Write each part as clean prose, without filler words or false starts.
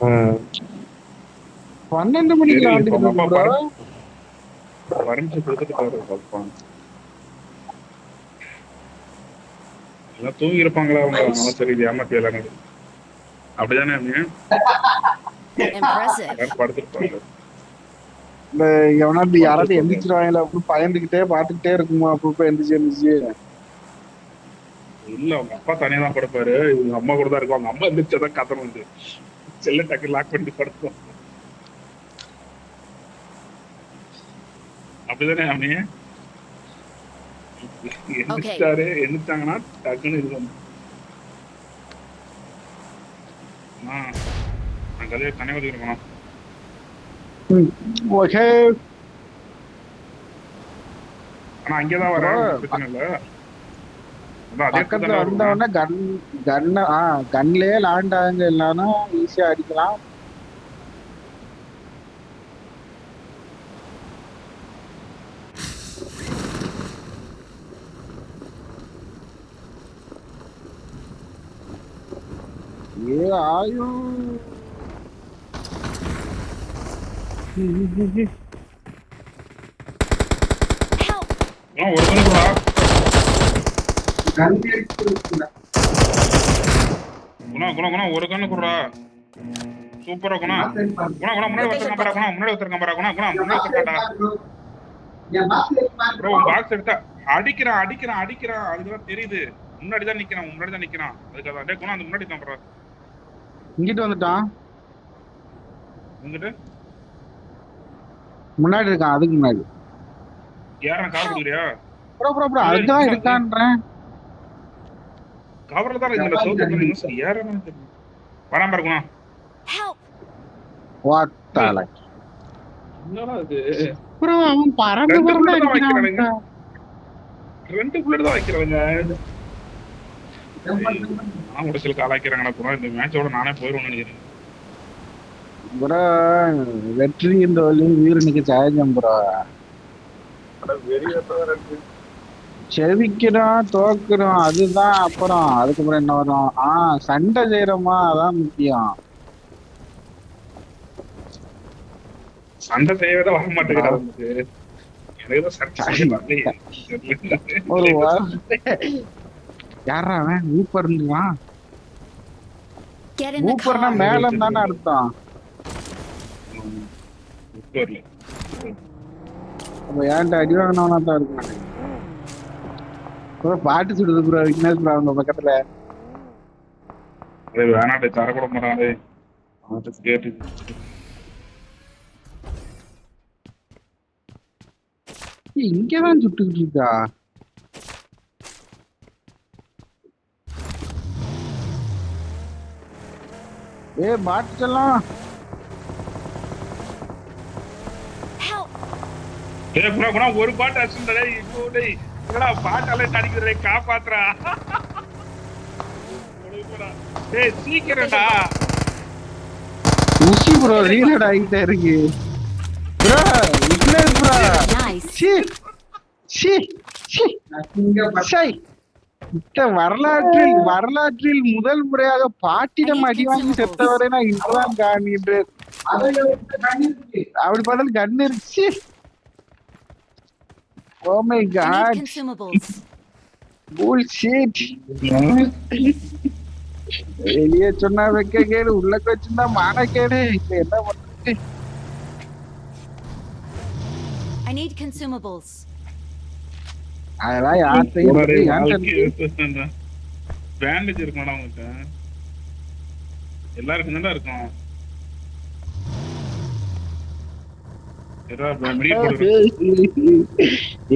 ம். 12 மணிக்கு சரி இப்ப விளாண்டுக்கிட்டு உங்க இருக்கு அப்பா ப்ரோ. பர்மிஷன் கொடுத்துட்டு பாப்பான். எல்லாம் தூங்கி இருப்பாங்களா அவங்க, அதனால சரி இது ஏமாத்தி விளையாடுறது. அப்படிதானே அவங்க Impressive. எல்லாரும் படுத்துருப்பாங்க. இந்த எவனாவது யாராவது படுத்துருப்பாங்க. எந்திரிச்சிருவாங்களா அப்படின்னு பயந்துகிட்டே பாத்துக்கிட்டே இருக்குமா அப்பப்ப எந்திரிச்சு. இல்ல அவங்க அப்பா தனியா தான் படுப்பாரு, இவங்க அம்மா கூட தான் இருக்கும். அவங்க அம்மா எந்திரிச்சாதான் கதம் வந்து செல்ல டக்கு லாக் பண்ணிட்டு படுப்போம். அப்படிதானே அவனே Okay. எந்திரிச்சாங்கன்னா டக்குன்னு இது வந்து நான் கதையை தனியாக இருக்கணும். ஓகே ஆனா அங்கேதான் ப்ரோ. வரேன், பிரச்சனை இல்ல. அதான் அதே இடத்துல பக்கத்துல தானே வருவேன். வந்தவொடனே கன்லயே லேண்ட் ஆகுங்க இல்லைன்னா ஈஸியா அடிக்கலாம். ஏ ஆயோ Help. ஒரு மணிக்கூடா குணா ஒரு கண்ணு குடுறா. சூப்பரா குணா. முன்னாடி ஒருத்தர் பாரா குணா, முன்னாடி ஒருத்தர் பாரா குணா, முன்னாடி ஒருத்தர் ப்ரோ பாக்ஸ் எடுத்தா அடிக்கிறான். அதுக்குதான் தெரியுது. முன்னாடிதான் நிக்கிறான். அதுக்காக டேய் குணா அந்த முன்னாடி தான் ப்ரோ. இங்கிட்டு வந்துட்டான். வந்துட்டு முன்னாடி இருக்கான். அதுக்கு முன்னாடி யாரா கார் கொடுக்குறியா? ப்ரோ அதுதான் இருக்கான்றேன். கவர்ல தான் இந்த சோத்து யாரான்னு தெரியல. வராம இருக்குமா? Help. வாட்டால என்னடா இது? ப்ரோ அவன் பறந்து அடிக்கிறான். 2 புல்லட் தான் வைக்கிறவங்க. நான் ஒரு சில காலாக்கிறாங்கடா ப்ரோ. இந்த மேட்சோட நானே போயிடுவேன்னு நினைக்கிறேன். ப்ரோ வெற்றி இந்த வழி வீரனுக்கு சகஜம் ப்ரோ. செவிக்கிறோம் தோக்குறோம் அதுதான். அதுக்கப்புறம் என்ன வரும்? சண்டை செய்யறோமா அதான் முக்கியம். சண்டை செய்யவே வர மாட்டேங்கிறாரு. ஒரு யாரா அவன் ஊப்பர் இருந்துவான். Get in the ஊப்பர்னா car. மேலம் தானே அர்த்தம். அப்ப ஏன்ட்ட அடி வாங்கினவனா தான் இருக்கான். பாட்டு சுடுது ப்ரோ விக்னேஷ் ப்ரோ அவங்க பக்கத்துல. வேணாட்டே தர கூட மாட்டானே. கேட்டு இங்கதான் சுட்டுக்கிட்டு இருக்கா. பாட்டுலாம் ஒரு பாட்டு அடிச்சுடா. பாட்டால அடிக்கிறதே காப்பாத்துறா. சீக்கிரம்டா. உசி ப்ரோ ரீலோட் ஆகிட்டே இருக்கு ப்ரோ. Vignesh bro Nice. வரலாற்றில் முதல் முறையாக பாட்டிடம் அடி வாங்கி செத்தவரை நான் இன்றுதான் காண்கின்றேன். அப்படி பார்த்தாலும் கன் இருந்துச்சு. Oh my I god. need consumables. Bullshit. வெளியே சொன்னா வைக்க கேடு, உள்ள வச்சிருந்தா மான கேடு. இப்ப என்ன பண்றது? I need consumables. அதெல்லாம் யார்கிட்டையும் பேண்டேஜ் இருக்கும்டா உங்ககிட்ட. எல்லாருக்கும் தானே இருக்கும்.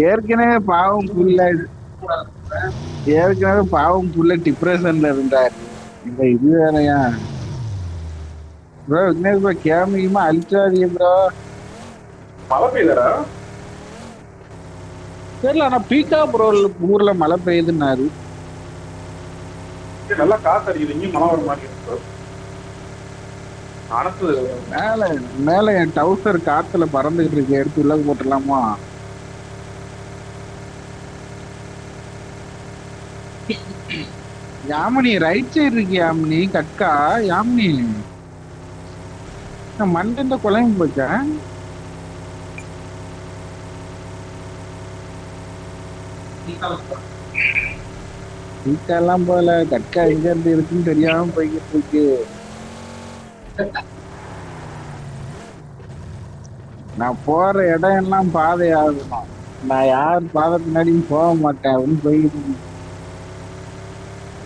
ஏற்கனவே பாவம் புள்ள டிப்ரெஷன்ல இருந்தாரு. இந்த இது வேறையா ப்ரோ? விக்னேஷ் ப்ரோ கேமியமா அழிச்சாதீங்க ப்ரோ. மழை பெய்தரா தெரியல. ஆனா பீக்கா ப்ரோ ஊர்ல மழை பெய்யுதுன்னாரு. நல்லா காசு அடிக்குது. இங்க மழை வர மாதிரி மேல என் டவுசர் காத்துல பறந்துகிட்டு இருக்கு. எடுத்து உள்ள போட்டுடலாமா? யாமினி ரைட் சைடு இருக்கு. யாமினி கட்கா. யாமினி மண்டை குழம்பு போச்சா? வீட்டெல்லாம் போல கட்கா எங்க இருந்து இருக்குன்னு தெரியாம போய்கிட்டு இருக்கு. நான் போற இடம் எல்லாம் பாதை ஆகணும். நான் யார் பாதை பின்னாடியும் போக மாட்டேன் அப்படின்னு போய்கிட்டு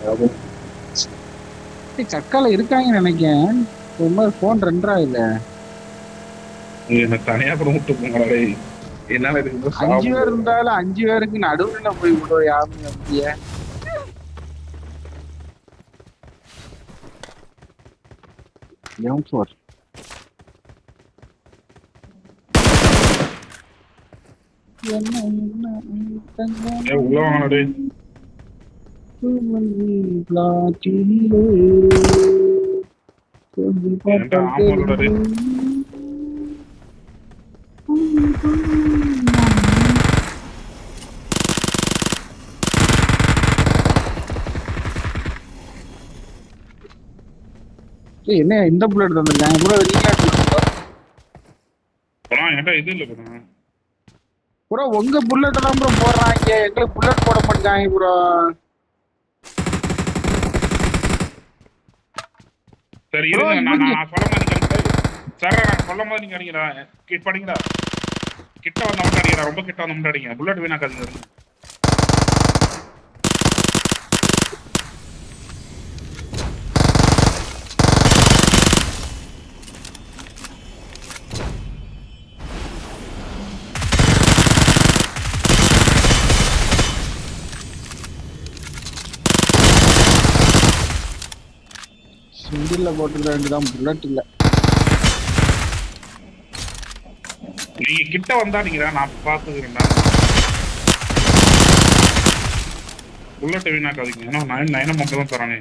இருக்கு. கட்கால இருக்காங்கன்னு நினைக்கிறேன். ஒரு மாதிரி போன் ரெண்டரா இல்ல. என்ன தனியா கூட விட்டு போங்களே. என்னால இதுக்கு 5 பேர் இருந்தாலும் 5 பேருக்கு நடுவுல போய் விடுவோம். யாருமே அப்படியே M4 உள்ள வாங்கடே. என்ன இந்த புல்லட் தந்திருக்காங்க ப்ரோ? என்கிட்ட இது இல்ல ப்ரோ. உங்க புல்லட் தான் ப்ரோ போடுறாங்க, எங்களுக்கு புல்லட் போட மாட்டாங்க ப்ரோ. சரி இருங்க, நான் சொல்ல மாதிரி சார், நான் சொல்ல மாதிரி நீங்க அடிங்கடா. படிங்கடா, கிட்ட வந்த மட்டும் அடிங்கடா, ரொம்ப கிட்ட வந்த மட்டும் அடிங்க. புல்லட் வீணாக்காதீங்க. சிங்கிள்ல போட்டுக்க வேண்டியதான், புல்லட் இல்ல. நீங்க கிட்ட வந்தா நீங்க நான் பாத்துக்கிறேன்டா. புல்லட் வீணாக்காதீங்க. ஏன்னா 9 மட்டும் தான் தரானே.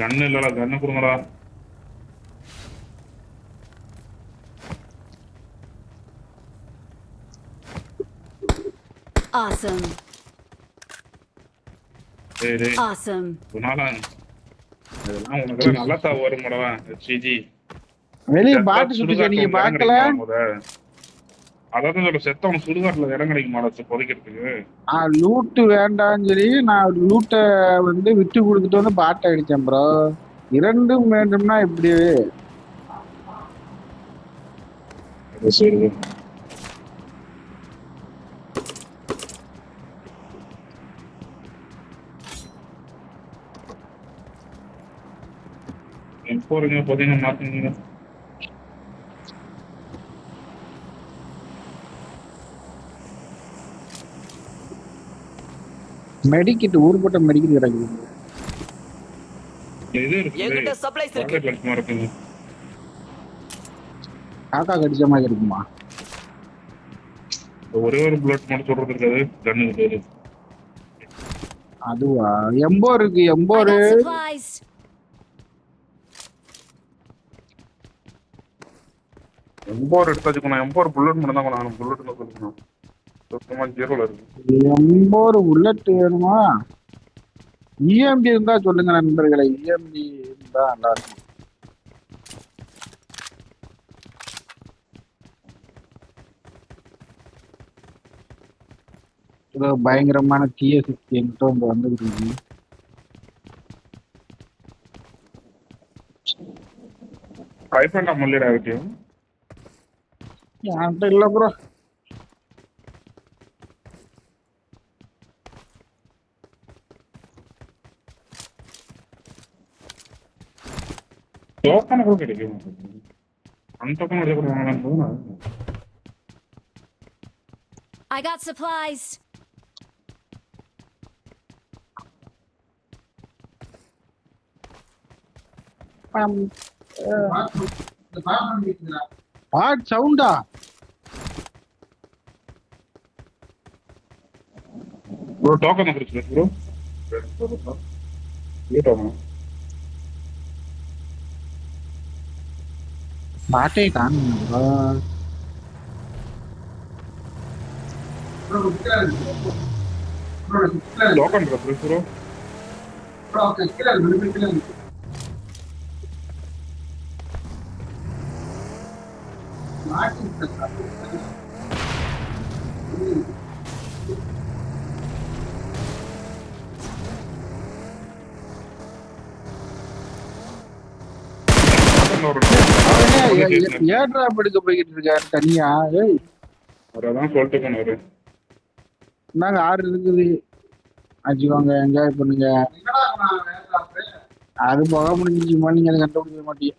கண்ணு இல்லடா, கண்ணு கொடுங்கடா. Awesome. Awesome. இதெல்லாம் உனக்கு நல்லா தான் வரும் மடவா. ஜிஜி வெளிய பாட்டு சுடுங்க, நீங்க பார்க்கல? அதாவது சொல்ல செத்தவன சுடுகாட்டுல இடம் கிடைக்க மாட்டா புதைக்கிறதுக்கு. லூட்டு வேண்டாம்னு சொல்லி நான் லூட்டை வந்து விட்டு கொடுத்துட்டு வந்து பாட்டை அடிச்சேன் ப்ரோ. இரண்டும் வேண்டும்னா இப்படி போறீங்க போதீங்க மாத்தீங்க. மெடிக்கிட் ஊர்பட்ட மெடிக்கிட் கிடக்குது. இது இருக்கு, சப்ளைஸ் இருக்கு. காக்கா கடிச்ச மாதிரி இருக்குமா? ஒரே ஒரு புல்லட் மட்டும் சொல்றது இருக்காது. கன்னு இருக்காது. அதுவா? M4 இருக்கு. M4 எடுத்தாச்சுக்கணும். M4 புல்லட் மட்டும் தான் நான் புல்லட் கொடுக்கணும். சுத்தமா ஜீரோல இருக்கு. M4 புல்லட் வேணுமா? EMD இருந்தா சொல்லுங்க நண்பர்களை. EMD இருந்தா நல்லா இருக்கும். பயங்கரமான தீய சக்தி என்கிட்ட வந்துட்டு இருக்கு. கைப்பண்டா முள்ளிடா இருக்கு. என்கிட்ட இல்ல ப்ரோ. டோக்கன் கூட கிடைக்கும். அந்த டோக்கன் கூட வாங்கலாம். I got supplies. பாட் சவுண்டா? ப்ரோ டோக்கன் வந்துருச்சு ப்ரோ. டோக்கன் பாட்டே காணுங்க ப்ரோ. Token bro bro. இன்னொரு ஏட்ராப் எடுக்க போய்கிட்டு இருக்காரு தனியா. ஏய் அவரதான் சொல்லிட்டு போனாரு. நாங்க 6 இருக்குது, வச்சுக்கோங்க, என்ஜாய் பண்ணுங்க. அது போக முடிஞ்சுமா, நீங்க அதை கண்டுபிடிக்க மாட்டீங்க.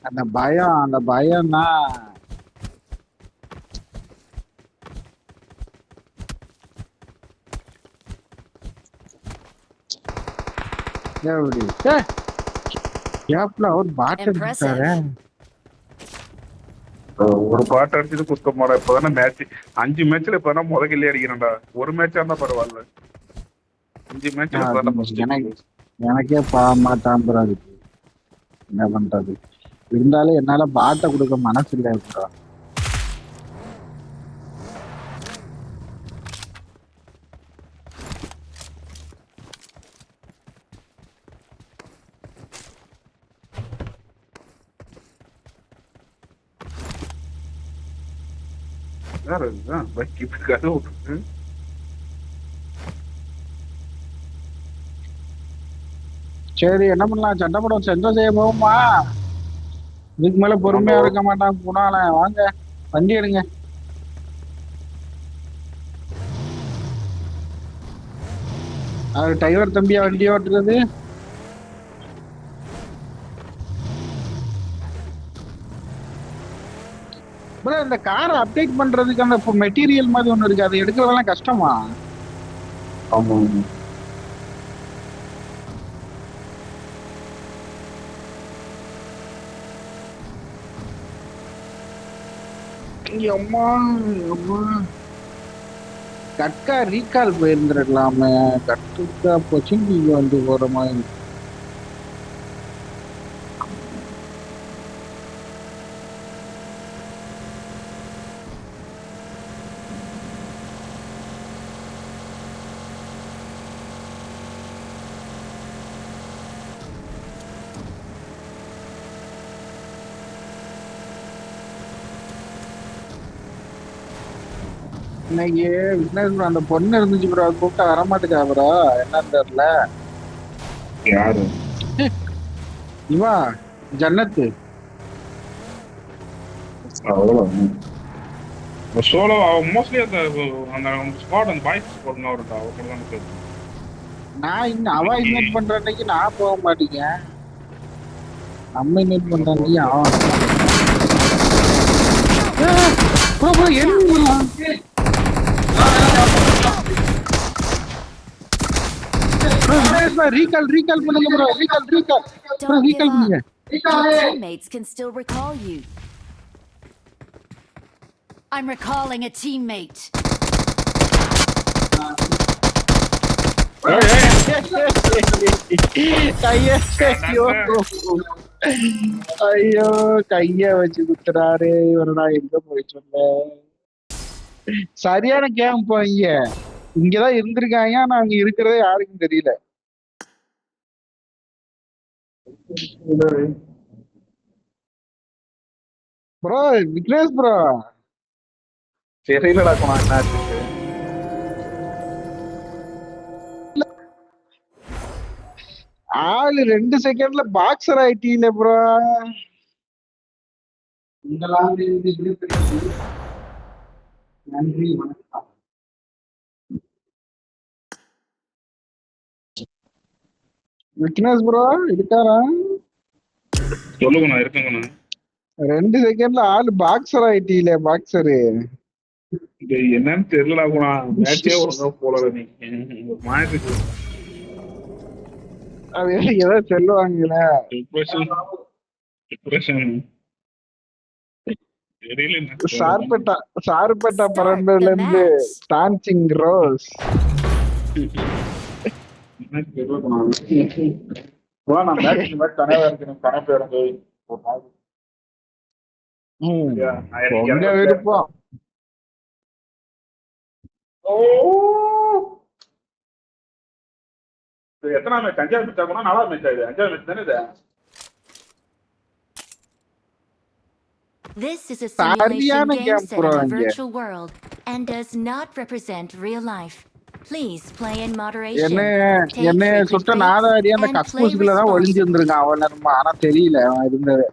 அந்த பயம்னா எப்படி கேப்ல ஒரு பாட்டு எடுத்தாரு. ஒரு பாட்டு அடிச்சது குத்தம் போட. இப்பதானே மேட்ச் 5 மேட்ச்ல இப்பதான் முதல்ல அடிக்கிறேன்டா. ஒரு மேட்சா இருந்தா பரவாயில்ல, 5 மேட்ச்ல எனக்கே மாட்டாம்புறா இருக்கு. என்ன பண்றது? இருந்தாலும் என்னால பாட்டை கொடுக்க மனசு இல்லை ப்ரோ. சரி, என்ன பண்ணலாம்? சண்டை படம் செஞ்ச செய்ய போகுமா? இதுக்கு மேல பொறுமையா இருக்க மாட்டான் புனால. வாங்க வண்டி எடுங்க. அது டிரைவர் தம்பியா வண்டி ஓட்டுறது? ப்ரோ, இந்த காரை அப்டேட் பண்றதுக்கு அந்த மெட்டீரியல் மாதிரி ஒண்ணு இருக்கு, அது எடுக்கிறதெல்லாம் கஷ்டமா? ஆமா, அம்மா அம்மா, கட்கா ரீகால் போயிருந்துருக்கலாமே. கட்டுக்கா போச்சு, நீங்க வந்து போற மாதிரி. இன்னைக்கு விக்னேஷ் ப்ரோ, அந்த பொண்ணு இருந்துச்சு ப்ரோ, அது கூப்பிட்டா வரமாட்டேக்கா ப்ரோ, என்னன்னு தெரியல. யாரு? இவா ஜன்னத்து. சோலோ மோஸ்ட்லி அந்த ஸ்குவாட், அந்த பாய்ஸ் ஸ்குவாட் வரும்டா. அவர் தான் இருக்கு. நான் இன்னும் அவ இன்வைட் பண்ற அன்னைக்கு நான் போக மாட்டேங்க. நம்ம இன்வைட் பண்ற அன்னைக்கு அவன் ரீகால் பண்ணுங்க ப்ரோ. ரீகால் பண்ணுங்க. Your teammates can still recall you. I'm recalling a teammate. ஐயோ, கைய வச்சு குத்துறாரு இவரடா. எங்க போய் சொல்ல? சரியான கேம் போய் இங்கதான் இருந்திருக்காங்க, ஆனா அங்க இருக்கிறதே யாருக்கும் தெரியல. ப்ரோ, விக்னேஷ் ப்ரோ, தெரியலடா என்னாச்சு. ஆளு 2 செகண்ட்ல பாக்ஸர் ஆயிட்டீங்களே ப்ரோ. நன்றி, வணக்கம். விக்னேஷ் ப்ரோ இருக்காரா? சொல்லுங்கண்ணா, இருக்குங்கண்ணா. 2 செகண்ட்ல ஆளு பாக்ஸர் ஆயிட்டீங்களே, பாக்ஸரு. என்னன்னு தெரியலடா, மேட்சே ஒழுங்கா போல. நீங்க மாயத்துக்கு அது ஏதோ சொல்லுவாங்களே, சார்பட்டா பறந்ததுல இருந்து டான்சிங் ரோஸ். உங்க விருப்பம். இது எத்தனாவது மேட்ச்? 5வது மேட்ச் ஆகும்னா 4வது மேட்ச் ஆகுது. 5வது மேட்ச் தானே இது? This is a simulation சரியான game game set bro in a இங்க. virtual world and does not represent real life. Please play in moderation. என்ன Take frequent சுட்ட breaks நாதாடி அந்த and play கக்கூசுக்குள்ள தான் ஒளிஞ்சு responsibly. இருந்திருக்கான் அவன் நேரமா. ஆனா தெரியல அவன் இருந்தது.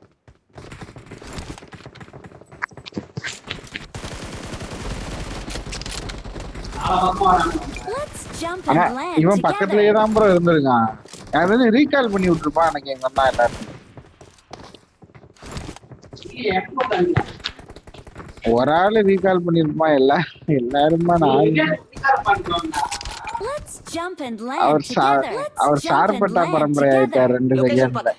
Let's jump ஆனா and land இவன் பக்கத்துலயே together. தான் ப்ரோ இருந்திருக்கான். அதாவது ரீகால் பண்ணி விட்டுருப்பான் எனக்கு எங்க அண்ணா எல்லாரும். ஒரு ஆளு ரீகால் பண்ணிருப்பான் எல்லாருமா நான். Let's jump and our land together. Our Let's jump and Sarpatta land பரம்பரை ஆயிட்டார் together. 2 செகண்ட்ல.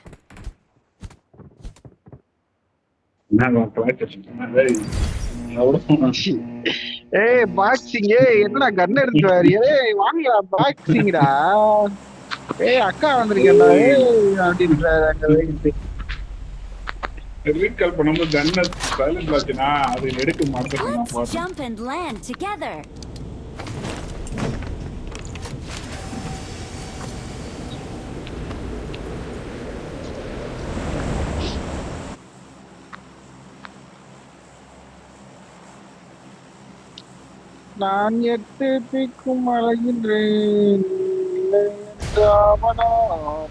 ஏய் பாக்ஸிங் என்னடா கன் எடுத்து வாரி. ஏய் வாங்கடா பாக்ஸிங்டா. ஏய் அக்கா வந்திருக்கேன்டா. ஏய் அப்படின்றாரு அங்க போயிட்டு. ரீகால் பண்ணும்போது கன்ன சைலண்ட் ஆச்சுனா அது எடுக்க மாட்டேன். Let's jump and land together. நான் 8 பிக்கும் அழகின்றேன்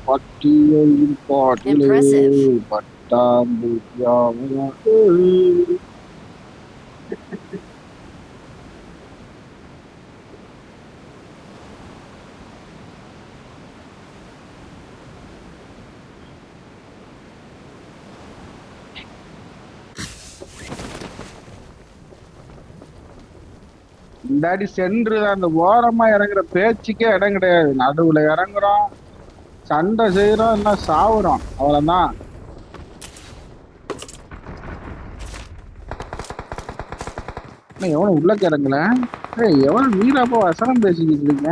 பட்டியலின் பாட்டிலே Impressive. பட்டாம்பூச்சியாவனா. இந்தாடி சென்று அந்த ஓரமா இறங்குற பேச்சுக்கே இடம் கிடையாது. நடுவுல இறங்குறோம், சண்டை செய்யறோம், இல்ல சாவுறோம், அவ்வளவுதான். எவனும் உள்ள இறங்கல. எவனும் வீராப்பா வசனம் பேசிக்கிட்டு இருக்கீங்க.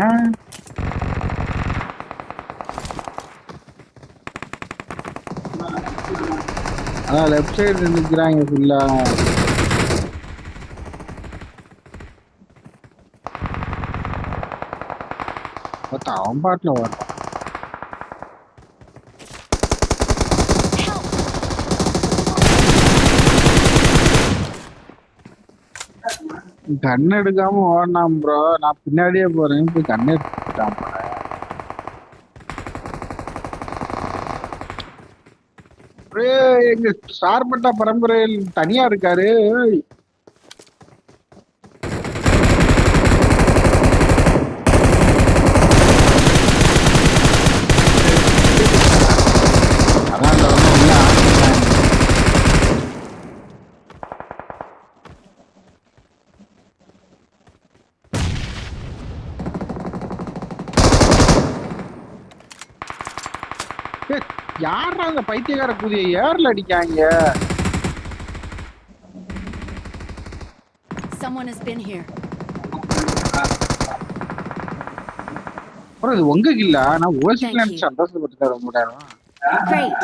அதான் லெஃப்ட் சைடு நிக்கிறாங்க ஃபுல்லா. அவன் பாட்டுல வரலாம். கண் எடுக்காம ஓடனாம் ப்ரோ. நான் பின்னாடியே போறேன், போய் கண் எடுத்துட்டான். எங்க சார்பட்டா பரம்பரையில் தனியா இருக்காரு. யாரா அந்த பைத்தியக்கார புதிய ஏர்ல அடிக்காங்க. Someone has been here. அப்புறம் இது உங்க இல்ல, நான் ஓசிக்கல சந்தோஷப்பட்டு ரொம்ப நேரம். Great.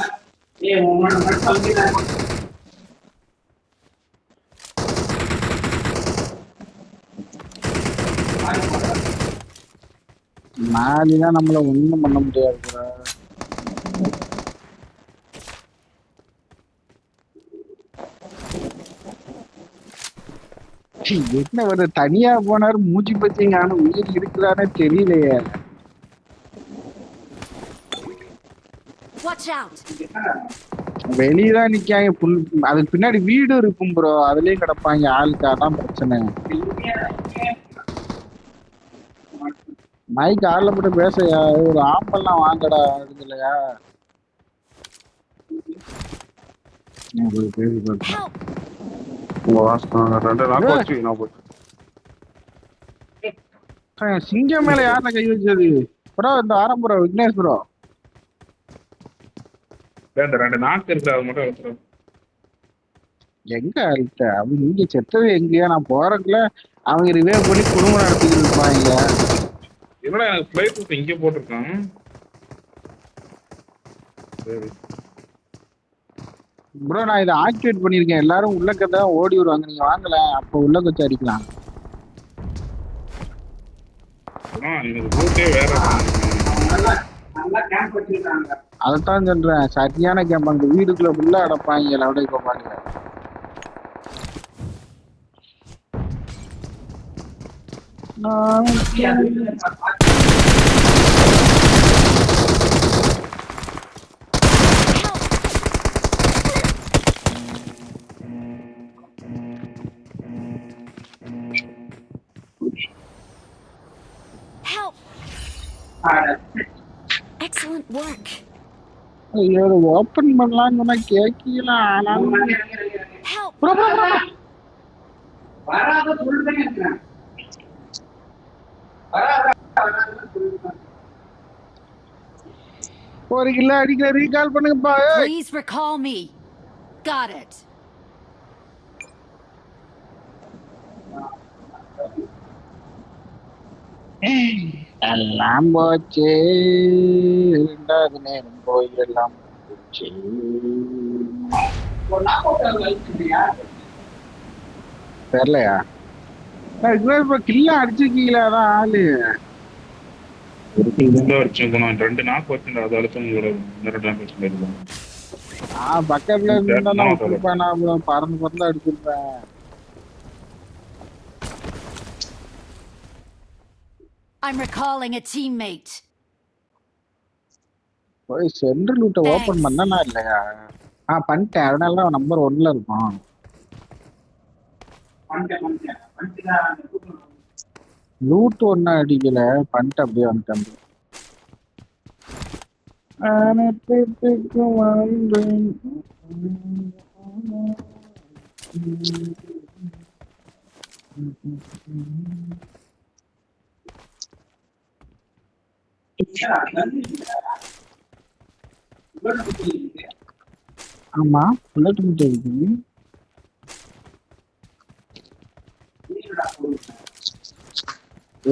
நாளிதான் நம்மள ஒண்ணும் பண்ண முடியாது. என்ன ஒரு தனியா போனாரு, மூச்சு பச்சிங்க. ஆனா உயிர் இருக்குதானே தெரியலையே. Watch out. வெளியதான் நிக்காங்க. அதுக்கு பின்னாடி வீடு இருக்கும் ப்ரோ, அதுலயும் கிடப்பாங்க ஆளுக்காதான் பிரச்சனை. மைக் ஆள்ல போட்டு பேசையா, ஒரு ஆம்பெல்லாம் வாங்கடா இல்லையா. சிங்கம் மேல யாருல கை வச்சது ப்ரோ? இந்த ஆரம் ப்ரோ, விக்னேஷ் ப்ரோ. ரெண்டு நாக்கு இருக்கு, அது மட்டும் எடுத்துரும். எங்க அழுத்த அவங்க இங்க செத்தது எங்கயா? நான் போறதுக்குள்ள அவங்க ரிவே பண்ணி குடும்பம் நடத்திக்கிட்டு இருப்பாங்க. என்னடா எனக்கு பிளைட் இங்க போட்டிருக்கான். சரி ப்ரோ, நான் இதை ஆக்டிவேட் பண்ணிருக்கேன். எல்லாரும் உள்ளக்கதான் ஓடி வருவாங்க. நீங்க வாங்கல, அப்ப உள்ள வச்சு அடிக்கலாம். எனக்கு ரூட்டே வேற. அதைத்தான் சொல்றேன், சரியான கேம்ப். அங்க வீடுக்குள்ள ஃபுல்லா அடப்பாங்க லவுடை பாப்பாங்க. Help! Excellent work. ஐயோ, ஓபன் பண்ணலாம்னு சொன்னா கேட்கல. ஆனாலும் Help! bro, bro, bro, bro. ஒரு கிலோ அடிக்கல, ரீகால் பண்ணுங்கப்பா. Please recall me. Got it. எல்லாம் போச்சு, ரெண்டாவது நேரம் போய் எல்லாம் போச்சு. தெரியலையா? இப்ப கில்ல அடிச்சிருக்கீங்களா? அதான் ஆளு ரெண்டு நாக்கு வச்சுருந்தா அது அழுத்தம் பக்கத்துல இருந்தா நான் விட்டுருப்பேன். நான் பறந்து பறந்து அடிச்சிருப்பேன். I'm recalling a teammate. போய் சென்ட்ரல் ரூட்டை ஓபன் பண்ணனா இல்லையா? பண்ணிட்டேன். அதனாலதான் நம்பர் 1ல இருக்கும். லூட் ஒண்ணு அடிக்கல, பண்ணிட்டு அப்படியே வந்துட்டேன். ஆமா, புல்லட் மட்டும் இருக்கு.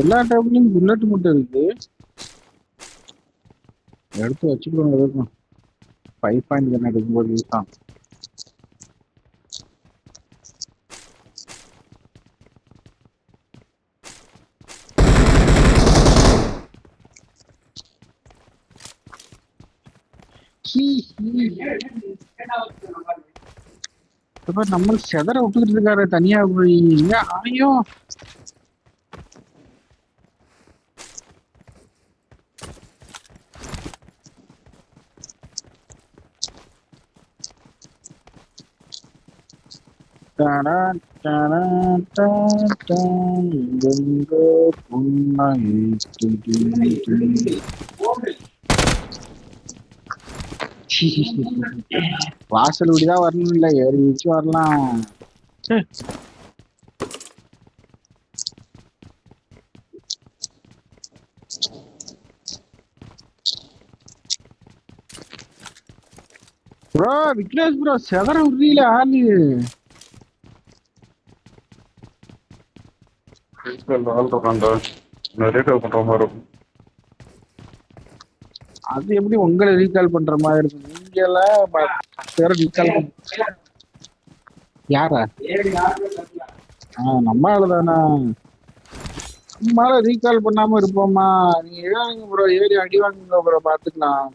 எல்லா டைப்லயும் புல்லட் மட்டும் இருக்கு. எடுத்து வச்சுக்கோங்க. இருக்கும் 5.1 எடுக்கும்போது யூஸ் தான். நம்ம செதற விட்டுக்கிட்டு இருக்காரு தனியா போய். ஐயோ, வாசல் விடிதான் வரணும், இல்ல ஏறி வச்சு வரலாம். ப்ரோ விக்னேஷ் ப்ரோ, செதற விடுறீல ஆளு. அது எப்படி உங்களை ரீகால் பண்ற மாதிரி இருக்கும்? நீங்க ரீகால் யாரா? நம்ம ஆளுதானா? நம்மளால ரீகால் பண்ணாம இருப்போமா? நீங்க ஏறிங்க ப்ரோ, ஏறி அடி வாங்குங்க ப்ரோ, பாத்துக்கலாம்.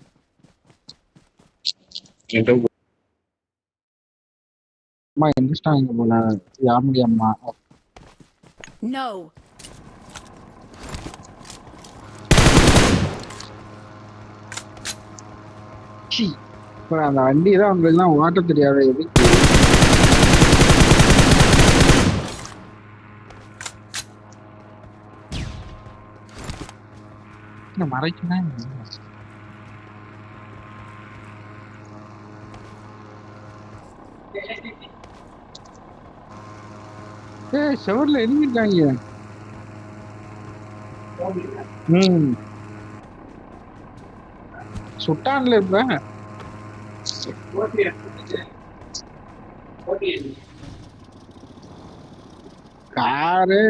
அம்மா எந்திரிச்சிட்டாங்க போல, யாமுடி அம்மா. No. அந்த வண்டி தான் உங்களுக்கு தான் ஓட்ட தெரியாத. எதுக்கு மறைக்கணும்? செவர்ல எழுதிருக்காங்க. சுட்டான்ல இப்ப காரு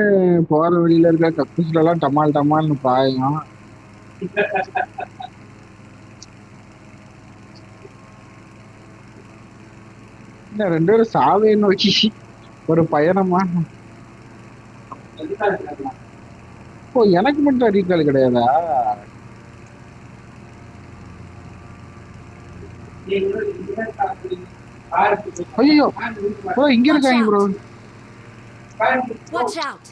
போற வழியில இருக்க கக்கூஸ்ல எல்லாம் டமால் டமால்னு பாயும். ரெண்டு பேரும் சாவையை நோக்கி ஒரு பயணமா? ஓ, எனக்கு மட்டும் ரீகால் கிடையாதா? ஐயோ ப்ரோ இங்க இருக்காங்க ப்ரோ. Watch out!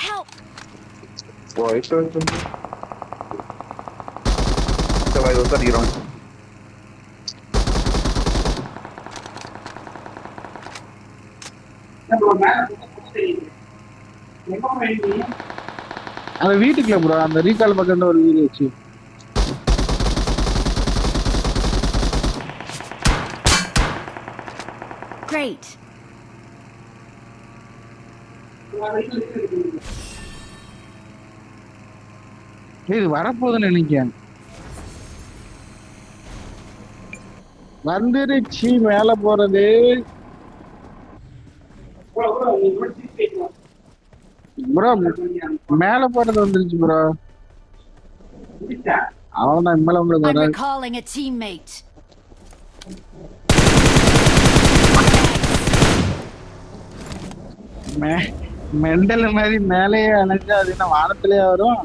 Help! அந்த வீட்டுக்குள்ள ப்ரோ அந்த ரீகால் பக்கத்துல ஒரு வீடு வச்சு. Great. இது வரப்போகுதுன்னு நினைக்கிறேன். வந்துருச்சு மேல போறது. ப்ரோ மேல போறது வந்துருச்சு ப்ரோ. அவன்தான் மேல I'm உங்களுக்கு recalling a teammate. மெண்டல் மாதிரி மேலேயே அணைஞ்சா அது என்ன வானத்திலேயே வரும்.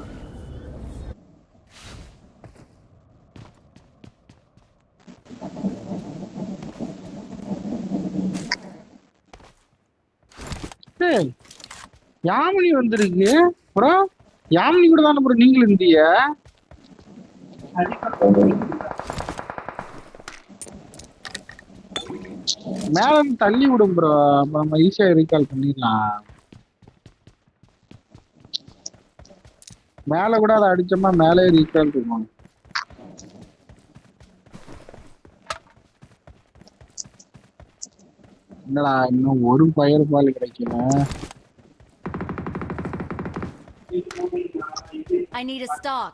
ஏய், யாமினி வந்திருக்கு ப்ரோ. யாமினி கூட தானே ப்ரோ நீங்களும் இருந்தீங்க. மேல இருந்து தள்ளி விடும் ப்ரோ. அப்ப நம்ம ஈஸியா ரீகால் பண்ணிடலாம். மேல கூட அதை அடிச்சோமா மேலே ரீகால் இருக்கும். என்னடா இன்னும் ஒரு பயர் பால் கிடைக்கல. I need a stock.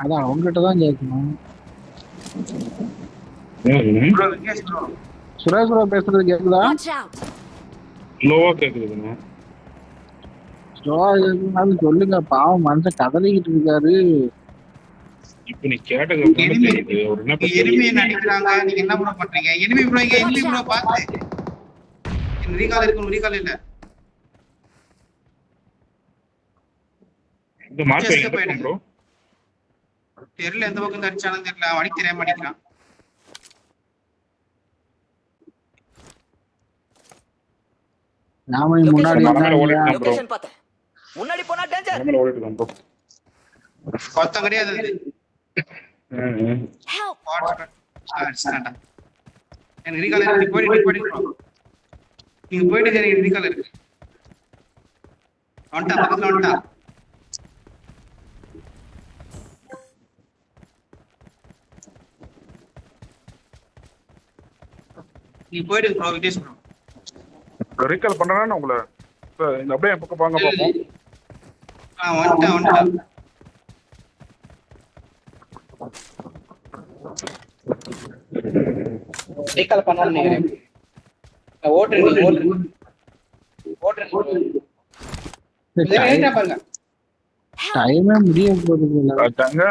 அதான் அவங்ககிட்ட தான் கேட்கணும். சுரேஷ் ப்ரோ பேசுறது கேக்குதா? Watch out! லோவா கேக்குதுங்க. சொல்லுங்க, பாவம் மனுஷன் கதறிக்கிட்டு இருக்காரு. இப்ப நீ கேட்டது தெரியுது அவர் என்ன எனிமியை நடிக்கிறாங்க. நீங்க என்ன ப்ரோ பண்றீங்க? எனிமி ப்ரோ இங்க எனிமி ப்ரோ பாத்து ரீகால் இருக்கு. ரீகால் இல்ல இந்த மார்க் எங்க போயிடும் ப்ரோ? தெரியல எந்த பக்கம் அடிச்சாலும் தெரியல. அவன் அடி தெரியாம அடிக்கிறான். நாம முன்னாடி லொகேஷன் பார்த்தேன். முன்னாடி போனா டேஞ்சர். ஓடிட்டு ப்ரோ. கொத்தம் கிடையாது அது. Help! அடிச்சான்டா. எனக்கு ரீகால் இருக்கு. போயிடு. நீங்க போயிடு. எனக்கு ரீகால் இருக்கு. வந்துட்டா பக்கத்துல வந்துட்டா. நீ போயிடு ப்ரோ. விஜேஷ் ப்ரோ ரீகால் பண்றானே உங்களை. இந்த அப்படியே என் பக்கம் வாங்க பாப்போம். வந்துட்டா. ரீகால் பண்ணனும் நினைக்கிறேன். ஓட்றீங்க. என்ன பாருங்க. டைமே முடிய போகுது. அதாங்க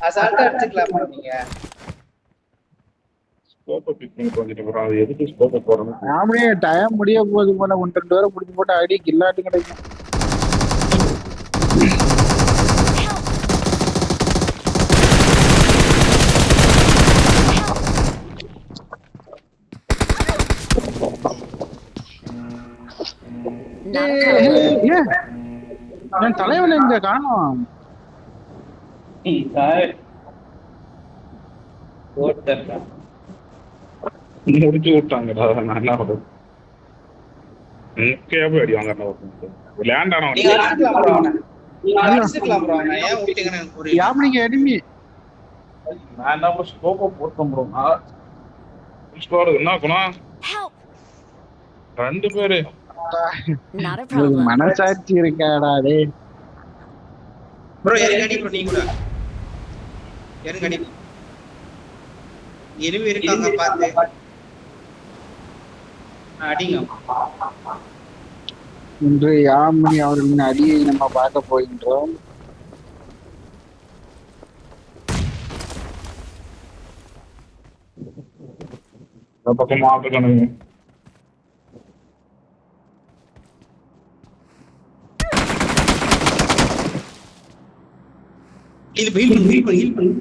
அசால்ட்டா அடிச்சுக்கலாம் நீங்க. ஸ்கோப்பை பிக் பண்ணிட்டு வந்துட்டு ப்ரோ. அது எதுக்கு ஸ்கோப்பை போறணும்? அப்படியே டைம் முடிய போகுது போல. 1-2 பேரை பிடிச்சி போட்டு ஐடி கில்லாட்டு கிடைக்கும். என் தலைவன் எங்க காணோம்? முடிச்சு விட்டாங்கடா. நான் என்ன பண்றது? முக்கியமா போய் அடி வாங்க லேண்ட் ஆனவன். யாமினிக்கு எனிமி. நான் தான் ஸ்கோப்பை போட்டோம் ப்ரோ. என்ன குணம்? Help! 2 பேரு. Not a problem. மனசாட்சி இருக்காடா டே. ப்ரோ எனக்கு அடி ப்ரோ, நீங்க கூட எனக்கு அடி. எருவி இருக்காங்க பாத்து அடிங்க. இன்று யாமினி அவர்களின் அடியை நம்ம பார்க்க போகின்றோம். இந்த பக்கம் ஆப்பிரிக்கானுங்க. இது ஹீல் பண்ணு.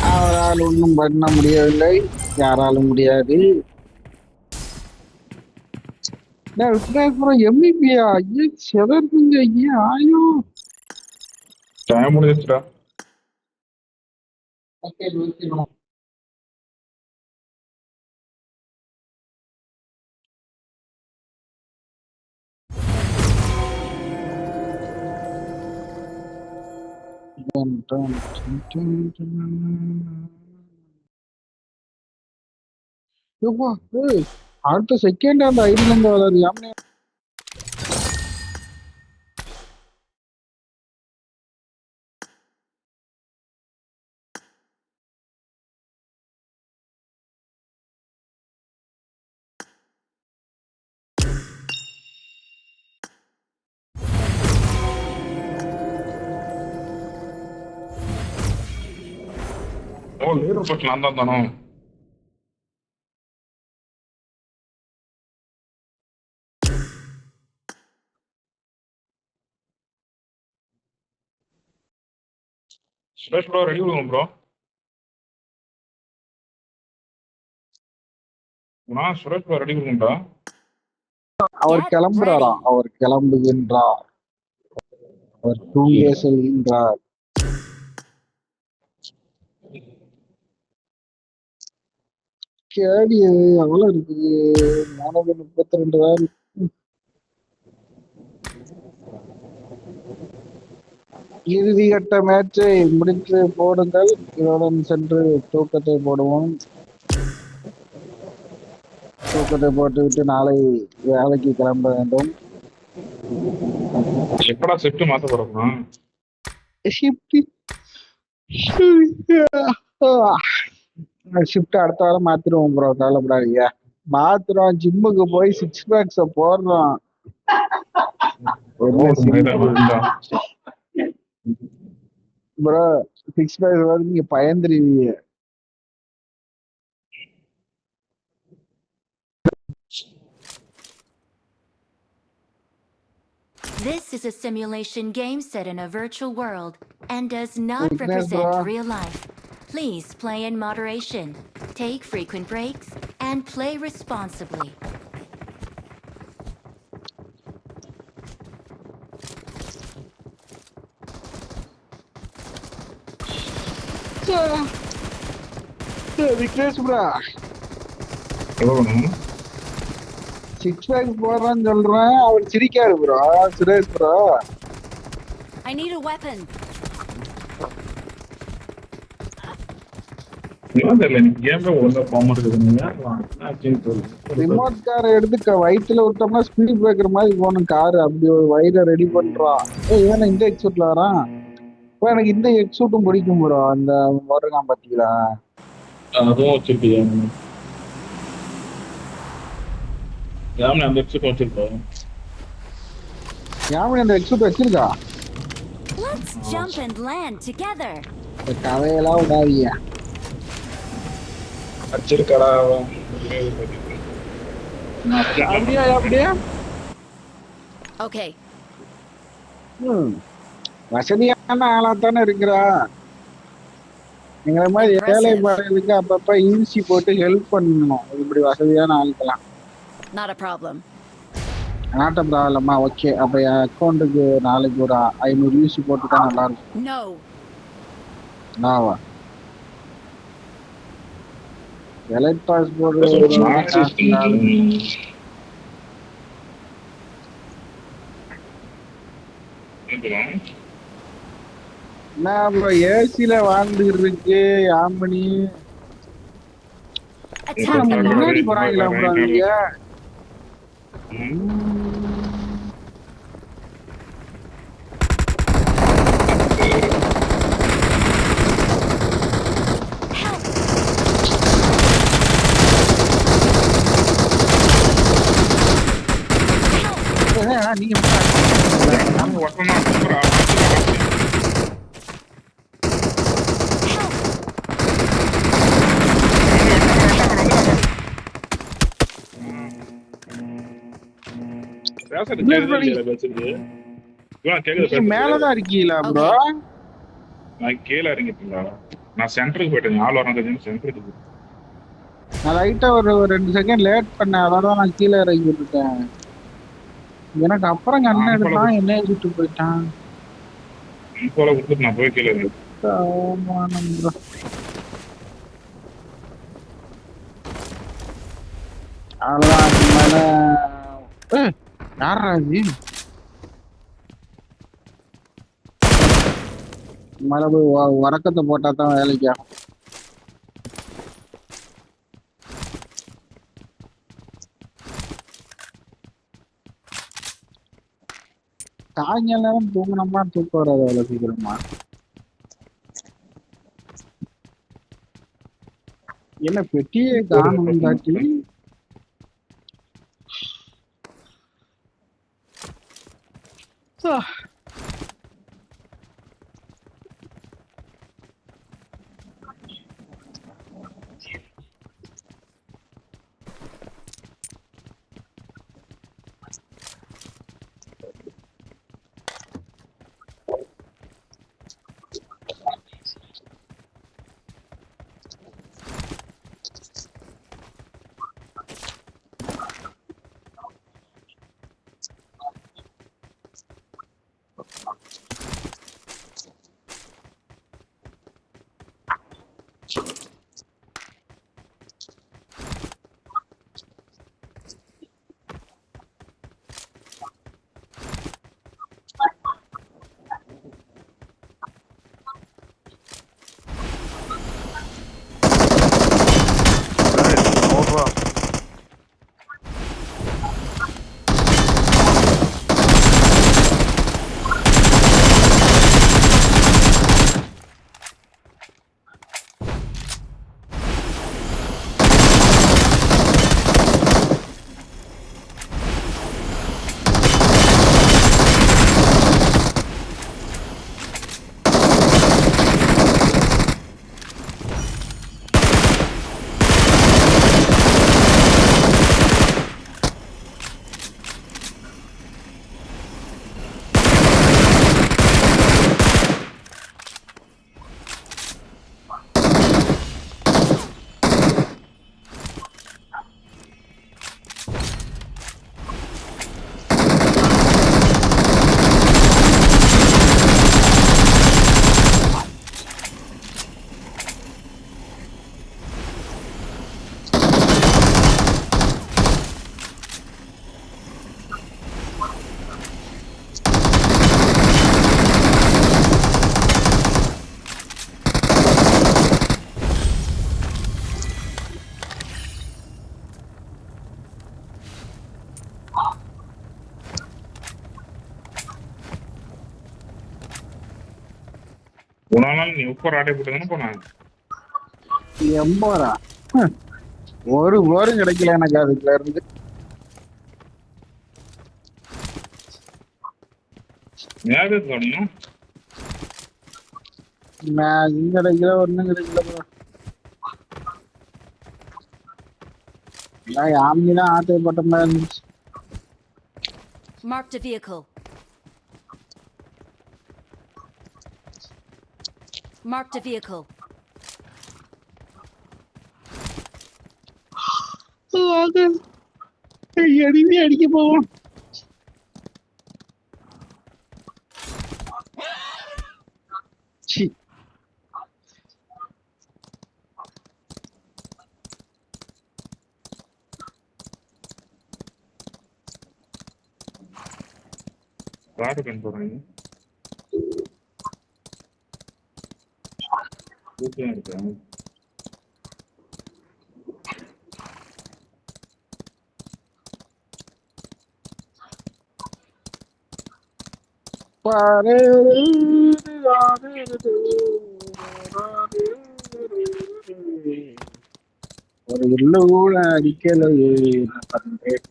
அவரால் ஒன்றும் பண்ண முடியவில்லை, யாராலும் முடியாது. எம்இபியா செதறீங்க ஏன் ஆயோ டைம் முடிஞ்சிருச்சுடா. அடுத்த செகண்ட் அந்த ஐடில இருந்து வளரு யாமினி. ஓ லீடர் போஸ்ட் நான் தான் தானோ. சுரேஷ் ப்ரோ ரெடி பண்ணுங்க ப்ரோ. நான் சுரேஷ் ப்ரோ ரெடி பண்ணுங்கடா. அவர் கிளம்புறாராம், அவர் கிளம்புகின்றார், அவர் தூங்க செல்கின்றார். கேடி அவ்வளவு இருக்குது, 32 வேல். இறுதிக்கட்ட மேட்சை முடித்து போடுங்கள், இதனுடன் சென்று தூக்கத்தை போடுவோம். தூக்கத்தை போட்டுவிட்டு நாளை வேலைக்கு கிளம்ப வேண்டும். எப்படா ஷிஃப்ட் மாத்த போறோம்? ஷிஃப்ட் அடுத்த வாரம் மாத்திருவோம் ப்ரோ, கவலைப்படாதீங்க. மாத்திரம் ஜிம்முக்கு போய் 6 பேக்ஸ போடுறோம். ப்ரோ 6 பேக்ஸ் வந்து நீங்க பயந்துருவீங்க. This is a simulation game set in a virtual world and does not represent real life. Please play in moderation, take frequent breaks, and play responsibly. Vignesh bro எவ்வளவு 6 packs போடுறான்னு சொல்றேன், அவர் சிரிக்காரு bro. Suresh bro I need a weapon. Remote காரை எடுத்து வயிற்றுல விட்டோம்னா speed breaker மாதிரி போகணும் காரு. அப்படி ஒரு வயிறை ரெடி பண்றான். இவன் இந்த எக்ஸூட்ல வரான். இப்போ எனக்கு இந்த எக்ஸூட்டும் பிடிக்கும் ப்ரோ. அந்த வருகான் பாத்தீங்களா, அதுவும் வச்சிருக்கியா? யாமினி அந்த எக்ஸூட் வச்சிருக்கோம். யாமினி அந்த எக்ஸூட் வச்சிருக்கா? Let's jump and land together. கதையெல்லாம் விடாதீங்க. வச்சிருக்கடா அப்படியா அப்படியா? Okay. வசதியான ஆளா தானே இருக்கிறா. எங்களை மாதிரி ஏழை பாடலுக்கு அப்பப்ப ஈசி போட்டு ஹெல்ப் பண்ணணும். இப்படி வசதியான ஆளுக்கலாம். Not a problem. நாட்ட ப்ராப்ளமா? ஓகே, அப்ப என் அக்கௌண்ட்டுக்கு நாளைக்கு ஒரு 500 யூசி போட்டுட்டா நல்லா இருக்கும். No. நாவா எலைட் பாஸ்போர்ட் இருக்கலாம். என்ன ப்ரோ ஏசில வாழ்ந்துகிட்டு இருக்கு ஆம்பனி. Attack the முன்னாடி mark. போறாங்களா ப்ரோ நீங்க? Help! நீங்க நம்ம ஒட்டனா சூப்பரா Help! பேசுறது இல்ல கேக்குதா bro, இல்லையா பேசுறது? இவன் கேக்குது நீங்க பேசுறது. மேலதான் இருக்கீங்களா ப்ரோ? நான் கீழே இறங்கிட்டீங்களா? நான் சென்டருக்கு போயிட்டேன். ஆள் வரணும் சென்டருக்கு போயிட்டேன். நான் லைட்டா ஒரு 2 செகண்ட் லேட் பண்ணேன், அதான் நான் கீழே இறங்கி விட்டுட்டேன். எனக்கு அப்புறம் கண்ணு எடுத்தான், என்ன விட்டு போயிட்டான். போல கொடுத்துட்டு நான் போய் கீழே இறங்கிட்டேன். அவமானம் bro. அவ்வளவுதான் அதுக்கு மேல. யாரா இது? மேல போய் உறக்கத்தை போட்டா தான் வேலைக்கு ஆகும். சாயங்காலம் தூங்கினோமா தூக்கம் வராது அவ்வளவு சீக்கிரமா. என்ன பெட்டியே காணும் காட்டி. போனாலும் நீ உப்பு ஆட்டை போட்டு தானே போனாங்க. 80 ஒரு போரும் கிடைக்கல எனக்கு அதுக்குள்ள இருந்து. நேரத்து தோணியும் மேகியும் கிடைக்கல, ஒண்ணும் கிடைக்கல bro. நான் ஆம்னிதான் ஆட்டை போட்ட மாதிரி இருந்துச்சு. Marked a vehicle. Marked a vehicle. எடிமே அடிக்க போவோம். சி காடு கண் போறாங்க. சூப்பரா இருக்கு. ஒரு எள்ளு கூட அடிக்கலையே நான் பண்றேன்.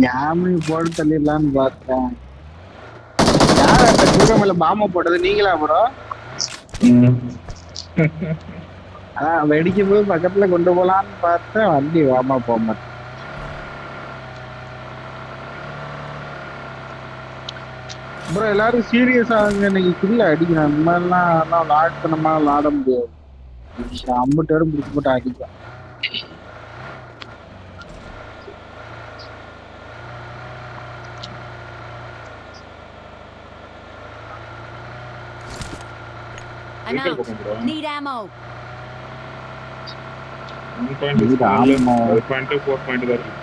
ஞாபகம் போட்டு தள்ளிடலான்னு பார்த்தேன். யார் அந்த கூரை மேல பாம்பை போட்டது நீங்களா ப்ரோ? அதான் வெடிக்கும் போது பக்கத்துல கொண்டு போலான்னு பார்த்தேன், வண்டி வாமா போக மாட்டேன். ப்ரோ எல்லாரும் சீரியஸா இன்னைக்கு கில்ல அடிக்கணும். இந்த மாதிரிலாம் விளாட்டணுமா விளாட முடியாது. 50 பேரும் பிடிச்சி போட்டு அடிக்கலாம். I'm out. Need ammo. 1.4 தான் இருக்கு.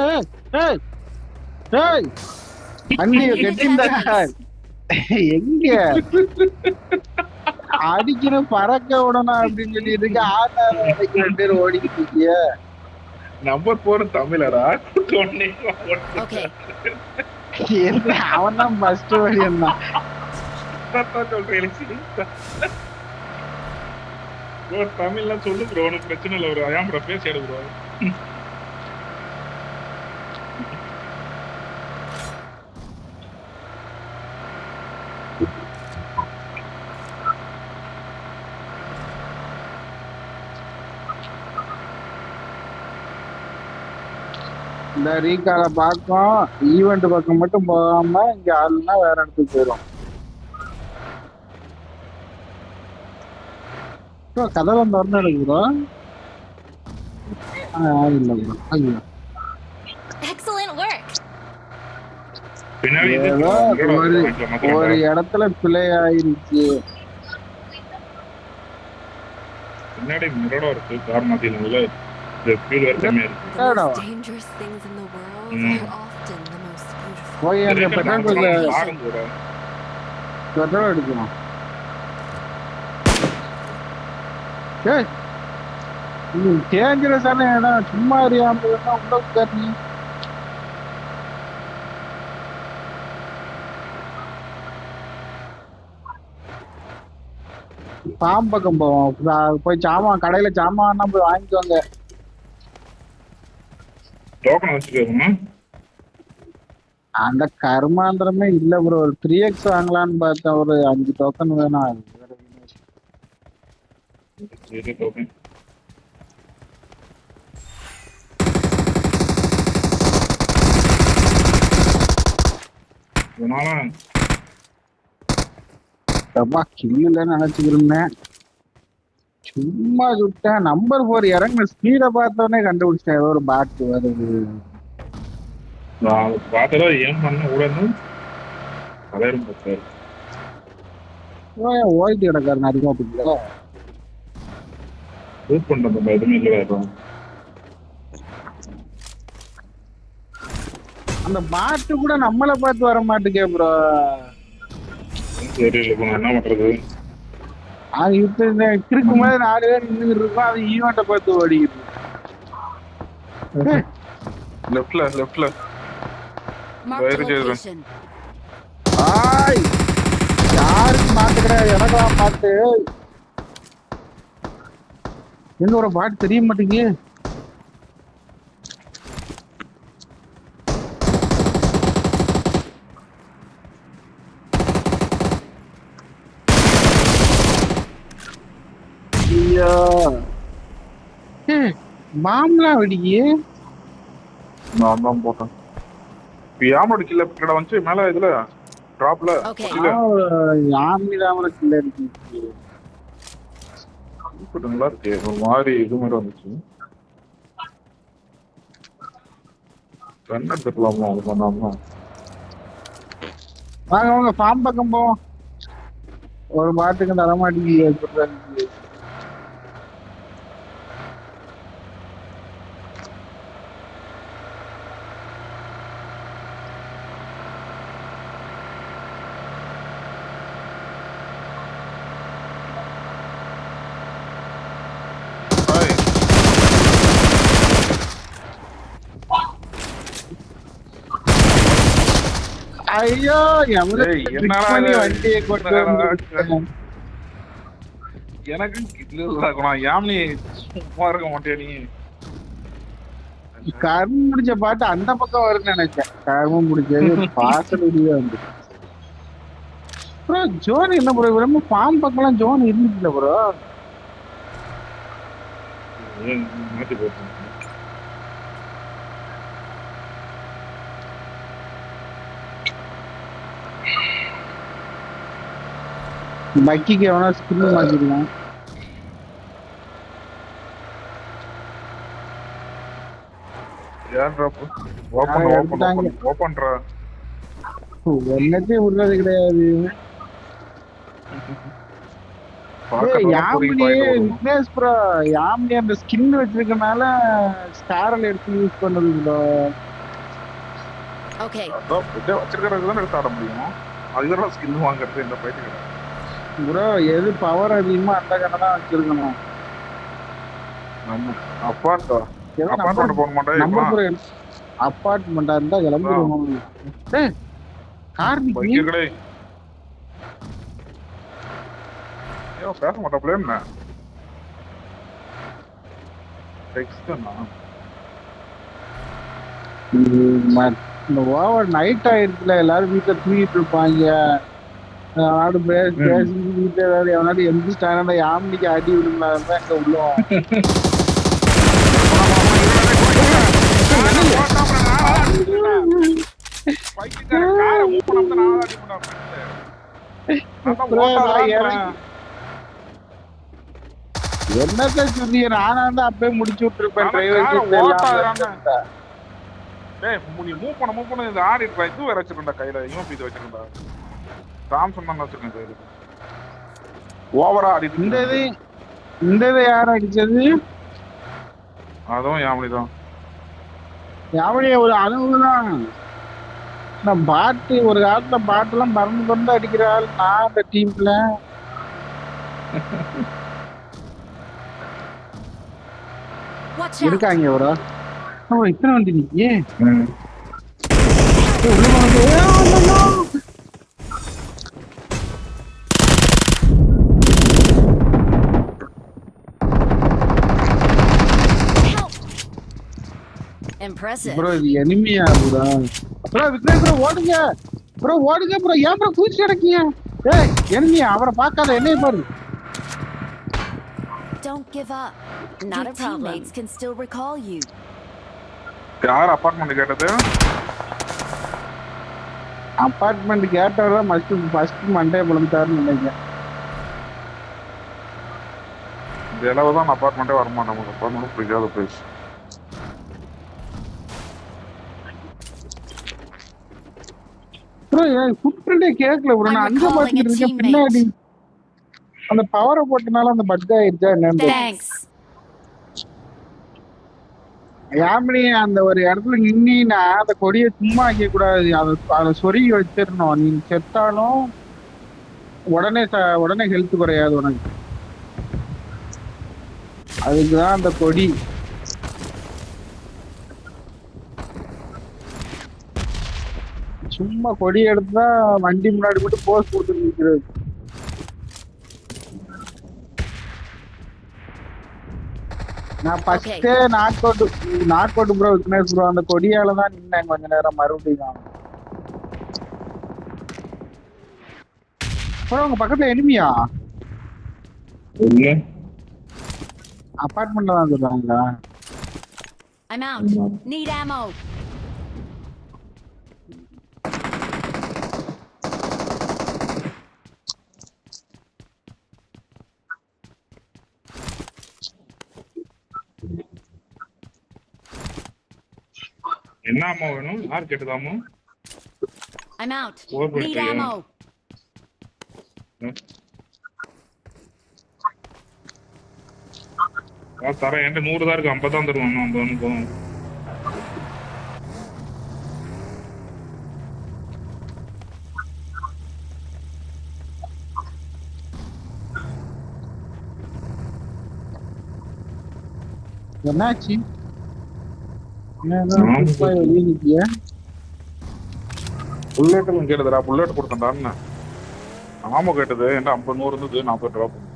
ஏய் ஏய் ஏய் வண்டியை கட்டிந்தா எங்க அடிக்கணும் பறக்க விடணும் அப்படின்னு சொல்லி இருக்கு. ஆதாரம் அடிக்க 2 பேர் ஓடிக்கிட்டு இருக்கிய. நம்பர் 4 தமிழரா? Okay. என்ன அவன் தான் ஃபர்ஸ்ட் வழியன் தான். தமிழ்லாம் சொல்லு ப்ரோ, உனக்கு பிரச்சனை இல்லை ப்ரோ. ஐயாம் ப்ரோ பேசியாடு ப்ரோ. இந்த ரீகால பார்க்கும் ஈவெண்ட் பக்கம் மட்டும் போகாம இங்க ஆளுனா வேற இடத்துக்கு போயிடும். கதவை திறந்து எடுக்கிறோம். இல்ல ப்ரோ ஐயோ Excellent work. பின்னாடி ஏதோ ஒரு இடத்துல பிழை ஆயிருச்சு. பின்னாடி மிரடோ இருக்கு. கார் மாத்தினால the fuel வேற கம்மியா இருக்கு. The most dangerous things in the world are often the most beautiful. போய் அந்த பெட்ரோல் பங்க்ல ஆரஞ்சு ப்ரோ. பெட்ரோல் அடிக்கணும். ஏய் இது டேஞ்சரஸான இடம். சும்மா அறியாம உள்ள உட்கார்ந்து பாம்பு பக்கம் போவோம். போய் சாமான் கடையில சாமான் போய் வாங்கிக்குவாங்க. டோக்கன் வச்சுக்கோமா? அந்த கர்மாந்திரமே இல்ல ப்ரோ. ஒரு 3x வாங்கலான்னு பார்த்தேன். ஒரு 5 டோக்கன் வேணும். இது டோக்கன் ரொம்ப கில்லுல நினைச்சுக்கிருந்தேன். சும்மா சுட்டேன். நம்பர் 4 இறங்கின ஸ்பீட பார்த்தோன்னே கண்டுபிடிச்சேன். ஏதோ ஒரு பாட்டு வருது. நான் பார்த்தா ஏன் பண்ண உடனே அதையும் பார்த்தாரு. ஓய்ட்டு கிடக்காரு அதிகமா பிடிக்கல. ரூட் பண்றது எதுவுமே இல்லை. அந்த பாட்டு கூட நம்மளை பார்த்து வர மாட்டேங்க ப்ரோ. தெரியல ப்ரோ, என்ன பண்றது? அது இப்ப இந்த இருக்கும் போது 4 பேர் நின்று இருக்கோம். அது ஈவெண்ட்டை பார்த்து ஓடிக்கிட்டு. லெஃப்ட்ல Mark the location. ஆய் யாருக்கு மாட்டுக்கிற? எனக்கெல்லாம் மாட்டு. எங்க ஒரு பாட்டு தெரிய மாட்டேங்குது. ஐயா பாம்லாம் வெடிக்கு. நான் தான் போட்டேன். யாமோட கில்ல கிட்ட வந்து மேல இதுல டிராப்ல Okay. யாமி ராமர கில்ல இருக்கு. நல்லா இருக்கு. ஒரு மாதிரி இது மாதிரி வந்துச்சு. கண்ண எடுத்துக்கலாமா அது பண்ணாம. வாங்க வாங்க ஃபார்ம் பக்கம் போவோம். ஒரு பாட்டுக்கு தரமாட்டேங்குது. ஐயோ வண்டியை கொண்டு எனக்கு யாமினி சும்மா இருக்க மாட்டேன். நீ கர்மம் முடிச்ச பாட்டு அந்த பக்கம் வரும்னு நினைச்சேன். கர்மம் முடிச்சது பாசல் வெளியே வந்து ப்ரோ. ஜோன் என்ன ப்ரோ ரொம்ப ஃபார்ம் பக்கம்லாம் ஜோன் இருந்துச்சுல ப்ரோ. மாத்தி போட்டேன். பக்கிக்கு எவனா ஸ்கின் மாத்திருக்கான். யார் டிராப் ஓபன்ரா என்னத்தையும் விடுறது கிடையாது. விக்னேஷ் ப்ரோ யாமினி அந்த ஸ்கின் வச்சிருக்கனால ஸ்டாரல் எடுத்து யூஸ் பண்ணது ப்ரோ. Okay. வச்சிருக்கிறது தான் எடுத்து ஆட முடியும். அதுதான் ஸ்கின் வாங்குறது இந்த ஃபைட் கிடையாது ப்ரோ. எது பவர் அதிகமா அந்த கண்ணை தான் வச்சிருக்கணும். அப்பார்ட்மெண்ட் போக மாட்டேன். அப்பார்ட்மெண்டா இருந்தா கிளம்பிடுவோம். கார்னிக்கே பேச மாட்டாப்ல என்ன ஓவர் நைட் ஆயிடுச்சுல, எல்லாரும் வீட்டுல தூங்கிட்டு இருப்பாங்க. ஆடு பேசி வீட்டுல ஏதாவது எவனாடி எந்திரிச்சிட்டாங்கன்னா யாமினிக்கு அடி விடுங்களாதான் எங்க உள்ளோம். என்னத்த சொல்லி நானா தான் அப்பயே முடிச்சு விட்டுருப்பேன். நீ மூவ் பண்ண இது ஆடி இருக்கா. இது வேற வச்சிருக்கா கையில. இவன் இது வச்சிருக்கா. சாம்சங் தான் வச்சிருக்கேன் கையில. ஓவரா ஆடி. இந்த இது யார் அடிச்சது? அதுவும் யாமினிதான். யாமினிய ஒரு அளவுதான். நான் பாட்டு ஒரு காலத்துல பாட்டுலாம் பறந்து பறந்து அடிக்கிற ஆள் நான் அந்த டீம்ல. இருக்காங்க ஒரு இத்தனை வண்டி நீ Impressive. ப்ரோ இது எனிமியா ப்ரோ? ப்ரோ விக்னேஷ் ப்ரோ ஓடுங்க ப்ரோ, ஓடுங்க ப்ரோ. ஏன் ப்ரோ குதிச்சு கிடக்கீங்க? ஏய் எனிமியா, அவரை பார்க்காத என்னைய பாரு. Don't give up. Not a problem. Teammates can still recall you. யார் அபார்ட்மெண்ட் கேட்டது? அபார்ட்மெண்ட் கேட்டவரா ஃபர்ஸ்ட் மண்டே புலம்ட்டாருன்னு நினைக்கிறேன். இந்த அளவு தான் அபார்ட்மெண்ட்டே வரமாட்டேன். நமக்கு அபார்ட்மெண்ட் பிடிக்காத பிளேஸ். ப்ரோ ஃபுட்பிரிண்டே கேட்கல ப்ரோ. நான் அங்க பாத்துட்டு இருக்கேன் பின்னாடி. அந்த பவரை போட்டனால அந்த பக் ஆயிடுச்சா என்னன்னு. யாமினி அந்த ஒரு இடத்துல நின்னா அந்த கொடியை சும்மா வைக்க கூடாது. அதை சொருகி வச்சிடணும். நீ செத்தாலும் உடனே ஹெல்த் குறையாது உனக்கு. அதுக்குதான் அந்த கொடி. சும்மா கொடி எடுத்தா வண்டி முன்னாடி மட்டும் போஸ்ட் போட்டு நிற்கிறது. நான் ஃபர்ஸ்டே knock out bro Vignesh bro அந்த கொடியால தான் நின்னேன் கொஞ்ச நேரம் மறுபடியும். ப்ரோ உங்க பக்கத்துல எனிமியா? இல்ல அபார்ட்மெண்ட்ல தான் சொல்றாங்களா? I'm out. Need ammo. என்ன அம்மா வேணும்? யார் கேட்டதாமோ? I'm out. Over Need here. ammo. தரேன் என்கிட்ட 100 தான் இருக்கு, 50 தான் தருவாங்க. 50 போதும். என்னாச்சு? வெளியே நிக்கிய புல்லட் கேட்டதுடா, புல்லட் கொடுத்தேன்டா. ஆமா கேட்டது என்கிட்ட 50 100 இருந்தது, 40 ரூபா.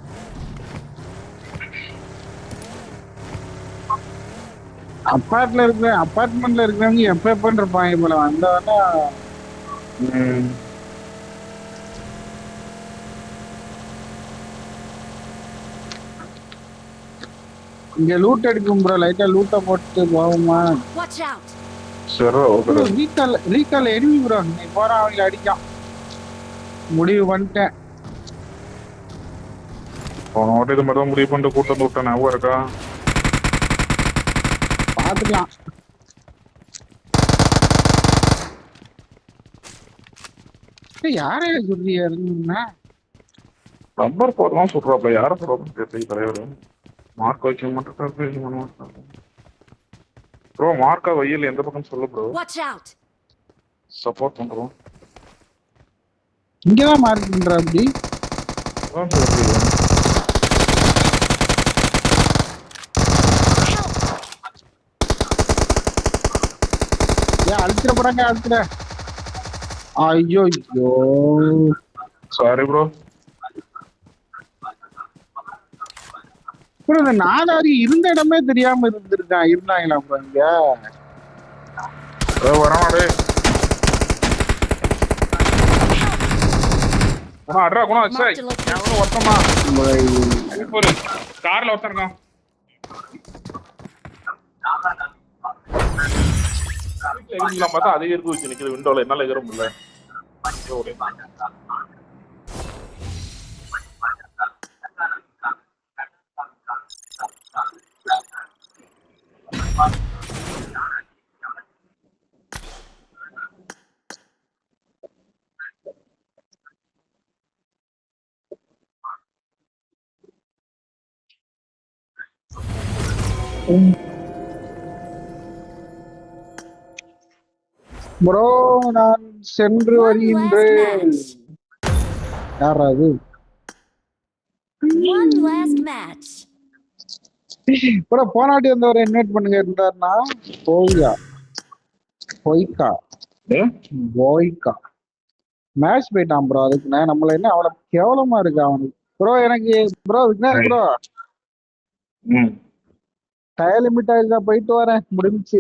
அப்பார்ட்மெண்ட்ல இருக்கிறவங்க எப்ப இருப்பாங்க போல வந்தவனா. இங்க லூட் அடிக்கும் ப்ரோ, லைட்டா லூட்ட போட்டு போகுமா? Watch out. சரி ஓகே. ரீகால் எனிமி ப்ரோ, நீ போற அவங்கள அடிக்கான். முடிவு பண்ணிட்டேன். போன வாட்டி இது மாதிரி தான் முடிவு பண்ணிட்டு கூட்டம் விட்டேன், ஞாபகம் இருக்கா? பாத்துக்கலாம். யாரையா சொல்றியா இருந்தீங்கன்னா ரப்பர் போடலாம் சொல்றாப்ல, யார போடுறோம் தெரியல தலைவர். மார்க் வைக்க மாட்டேன் ப்ரோ. மார்க்கா வையல் எந்த பக்கம் சொல்லு ப்ரோ, Watch out. சப்போர்ட் பண்றோம். இங்கதான் மார்க் பண்ற அப்படி. ஏன் அழுத்திட போறாங்க? அழுத்திட. ஐயோ ஐயோ சாரி ப்ரோ. ப்ரோ இந்த நாலாரி இருந்த இடமே தெரியாம இருந்தாங்களா ப்ரோ இங்க? வரானே அட்ரா குணம் சாய் நான் ஒருத்தமா ஒரு கார்ல ஒருத்தன் பார்த்தா அதே இருக்கு வச்சு நிக்குது விண்டோல, என்னால எகிற முடியல. ப்ரோ நான் சென்று வருகின்றேன். யாரா அது? One last match. ப்ரோ போனாட்டி வந்து ஒரு இன்வைட் பண்ணுங்க இருந்தாருன்னா. போய்க்கா மேட்ச் போயிட்டான் ப்ரோ. அதுக்கு நம்மள என்ன அவ்வளவு கேவலமா இருக்கு அவனுக்கு ப்ரோ. எனக்கு bro Vignesh bro tyre limit ஆயிடுச்சா? போயிட்டு வரேன், முடிஞ்சு.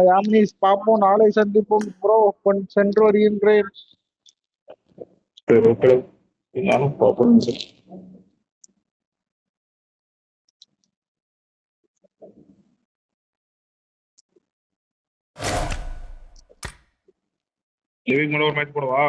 யாமினிஸ் பார்ப்போம், நாளை சந்திப்போம் ப்ரோ. சென்று வருகின்றேன். லிவிங் மேல ஒரு மேட்ச் போடவா?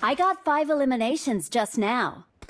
I got 5 eliminations just now.